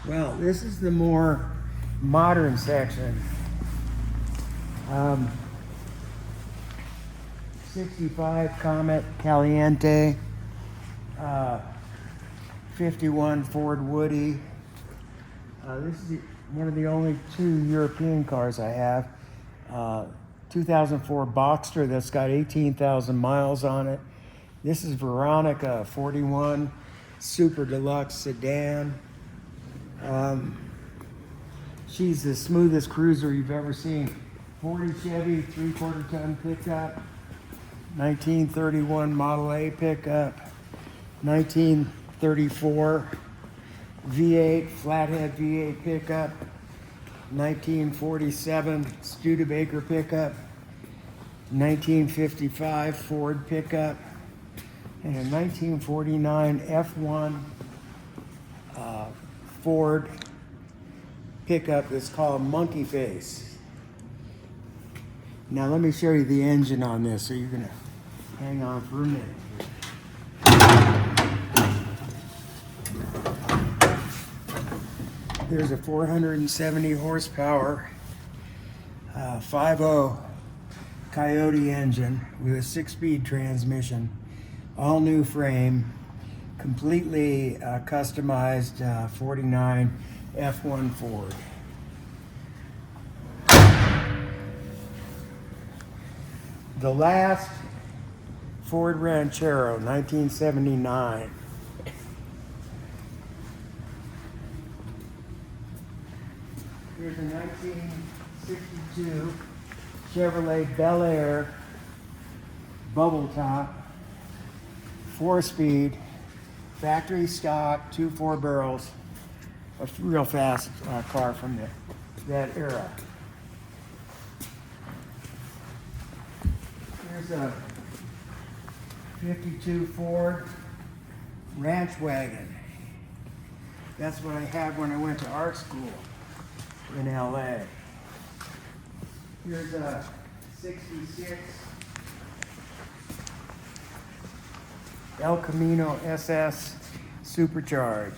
Well, this is the more modern section. 65 Comet Caliente, 51 Ford Woody. This is one of the only two European cars I have. 2004 Boxster that's got 18,000 miles on it. This is Veronica 41 Super Deluxe Sedan. She's the smoothest cruiser you've ever seen. 40 Chevy 3/4 ton pickup, 1931 Model A pickup, 1934 V8 flathead V8 pickup, 1947 Studebaker pickup, 1955 Ford pickup, and a 1949 F1 Ford pickup that's called Monkey Face. Now let me show you the engine on this, so you're gonna hang on for a minute. There's a 470 horsepower 5.0 Coyote engine with a 6-speed transmission, all new frame, completely customized 49 F1 Ford. The last Ford Ranchero, 1979. Here's a 1962 Chevrolet Bel Air bubble top, 4-speed, factory stock, 2 4-barrels, a real fast car from that era. Here's a 52 Ford Ranch Wagon. That's what I had when I went to art school in LA. Here's a 66 El Camino SS supercharged.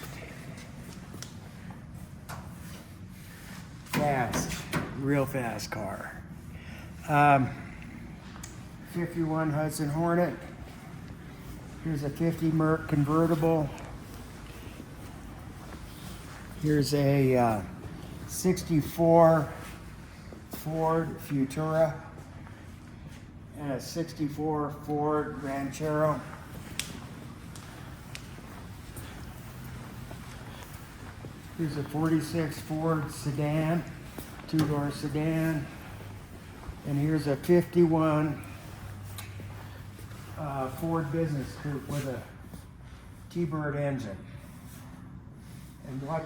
Fast, real fast car. 51 Hudson Hornet. Here's a 50 Merc convertible. Here's a 64 Ford Futura and a 64 Ford Ranchero. Here's a 46 Ford sedan, 2-door sedan. And here's a 51 Ford Business Coupe with a T-Bird engine. And watch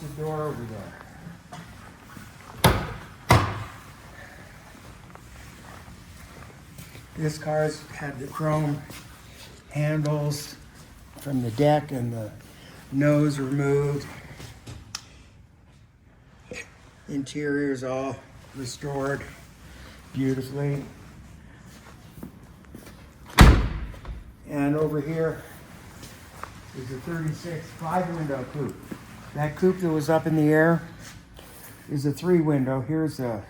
the door over there. This car's had the chrome handles from the deck and the nose removed. Interior's all restored beautifully. And over here is a 36 5-window coupe. That coupe that was up in the air is a 3-window. Here's the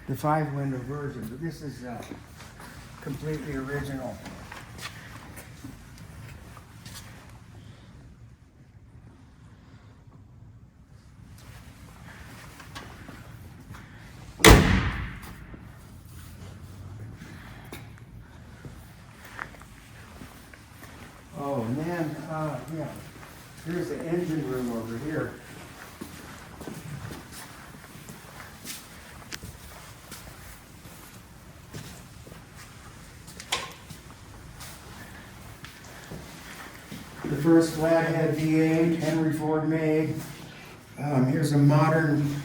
5-window version, but this is completely original. Oh, and then, yeah, here's the engine room over here. The first flathead V8, Henry Ford made. Here's a modern,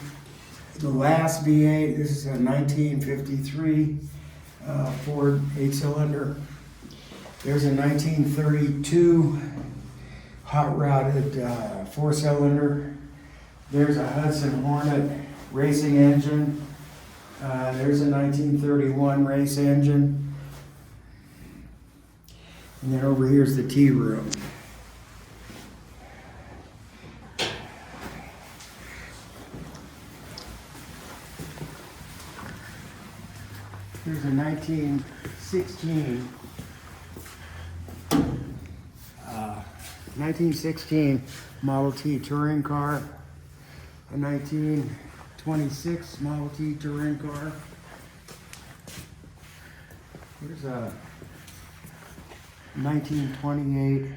the last V8. This is a 1953 Ford 8-cylinder. There's a 1932 hot rodded 4-cylinder. There's a Hudson Hornet racing engine. There's a 1931 race engine. And then over here's the tea room. Here's a 1916 Model T touring car, a 1926 Model T touring car. Here's a 1928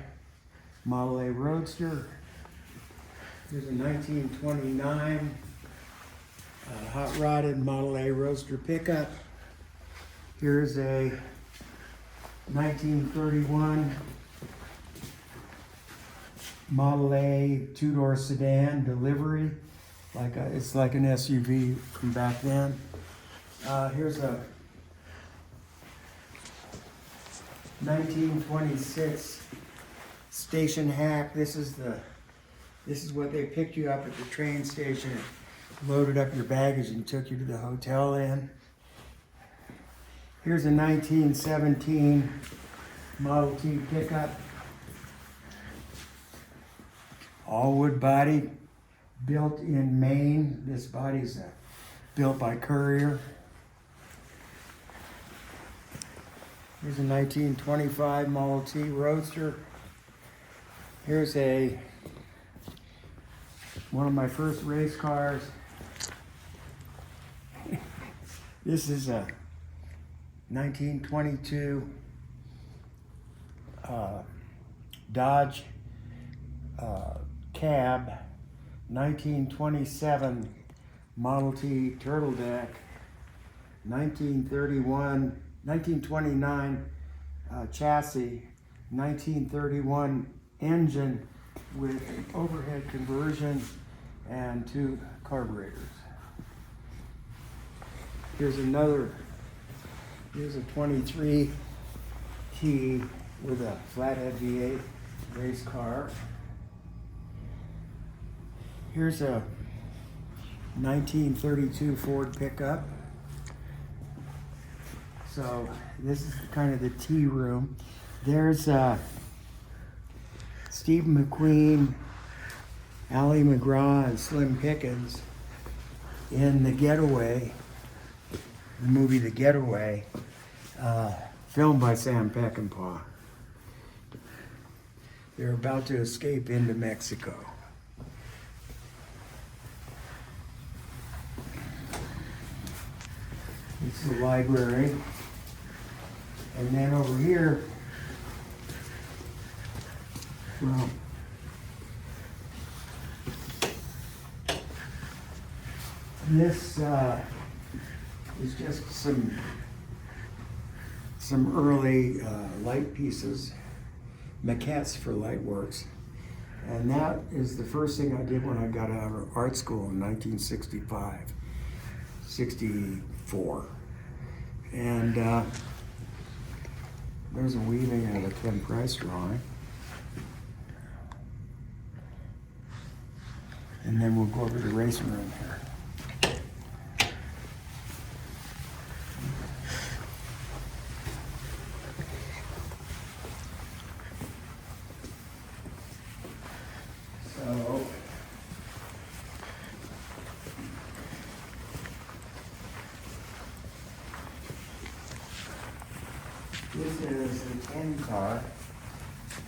Model A Roadster. Here's a 1929 hot rodded Model A Roadster pickup. Here's a 1931 Model A two-door sedan delivery. It's like an SUV from back then. Here's a 1926 station hack. This is what they picked you up at the train station and loaded up your baggage and took you to the hotel in. Here's a 1917 Model T pickup. All wood body, built in Maine. This body is built by Courier. Here's a 1925 Model T Roadster. Here's one of my first race cars. This is a 1922 Dodge Cab, 1927 Model T Turtle Deck, 1929 chassis, 1931 engine with overhead conversion and 2 carburetors. Here's a 23 T with a flathead V8 race car. Here's a 1932 Ford pickup. So this is kind of the tea room. There's Steve McQueen, Ali McGraw, and Slim Pickens in The Getaway, the movie The Getaway, filmed by Sam Peckinpah. They're about to escape into Mexico. It's the library. And then over here, well, this is just some early light pieces, maquettes for Lightworks. And that is the first thing I did when I got out of art school in 1965, 64. And there's a weaving of a Ken Price drawing. And then we'll go over to the racing room here. So, this is the 10 car.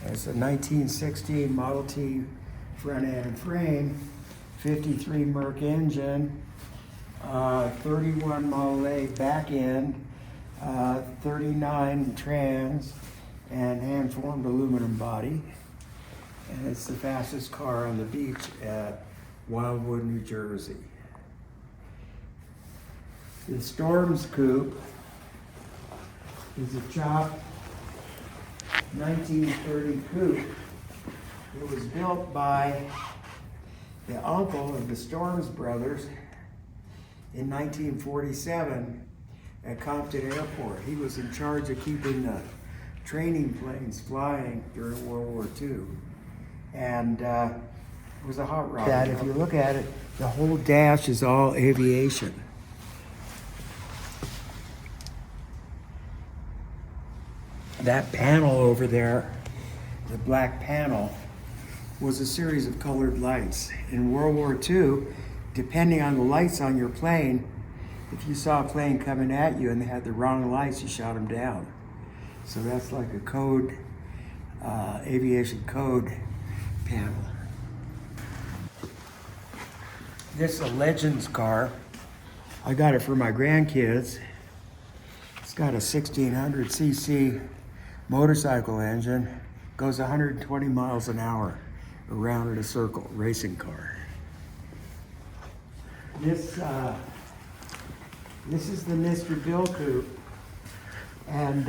It's a 1916 Model T front end frame, 53 Merc engine, 31 Model A back end, 39 trans, and hand-formed aluminum body. And it's the fastest car on the beach at Wildwood, New Jersey. The Storms Coupe is a chopped 1930 coupe. It was built by the uncle of the Storms brothers in 1947 at Compton Airport. He was in charge of keeping the training planes flying during World War II. And it was a hot rod. That, if you look at it, the whole dash is all aviation. That panel over there, the black panel, was a series of colored lights. In World War II, depending on the lights on your plane, if you saw a plane coming at you and they had the wrong lights, you shot them down. So that's like a code, aviation code panel. This is a Legends car. I got it for my grandkids. It's got a 1600cc motorcycle engine. Goes 120 miles an hour around in a circle, racing car. This is the Mr. Bill coupe. And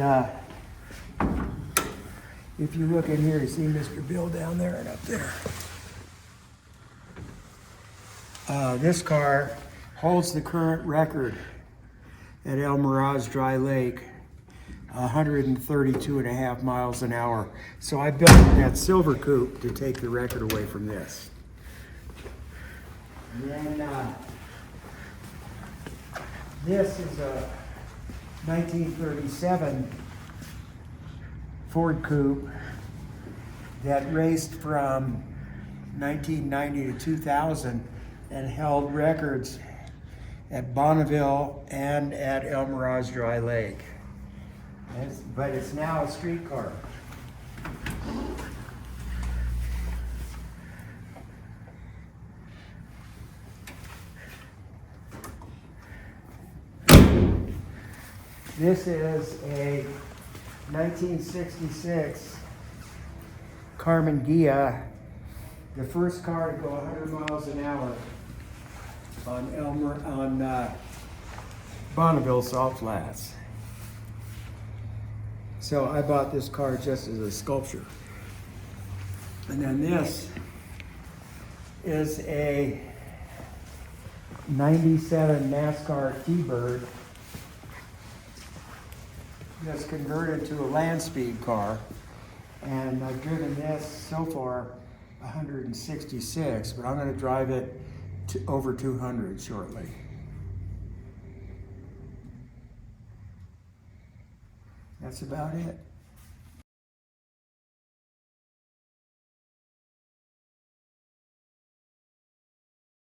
if you look in here, you see Mr. Bill down there and up there. This car holds the current record at El Mirage Dry Lake, 132.5 miles an hour. So I built that silver coupe to take the record away from this. And then this is a 1937 Ford coupe that raced from 1990 to 2000 and held records at Bonneville and at El Mirage Dry Lake. But it's now a street car. This is a 1966 Carmen Ghia, the first car to go 100 miles an hour on Bonneville Salt Flats. So I bought this car just as a sculpture. And then this is a 97 NASCAR T-Bird that's converted to a land speed car. And I've driven this so far 166, but I'm going to drive it to over 200 shortly. That's about it.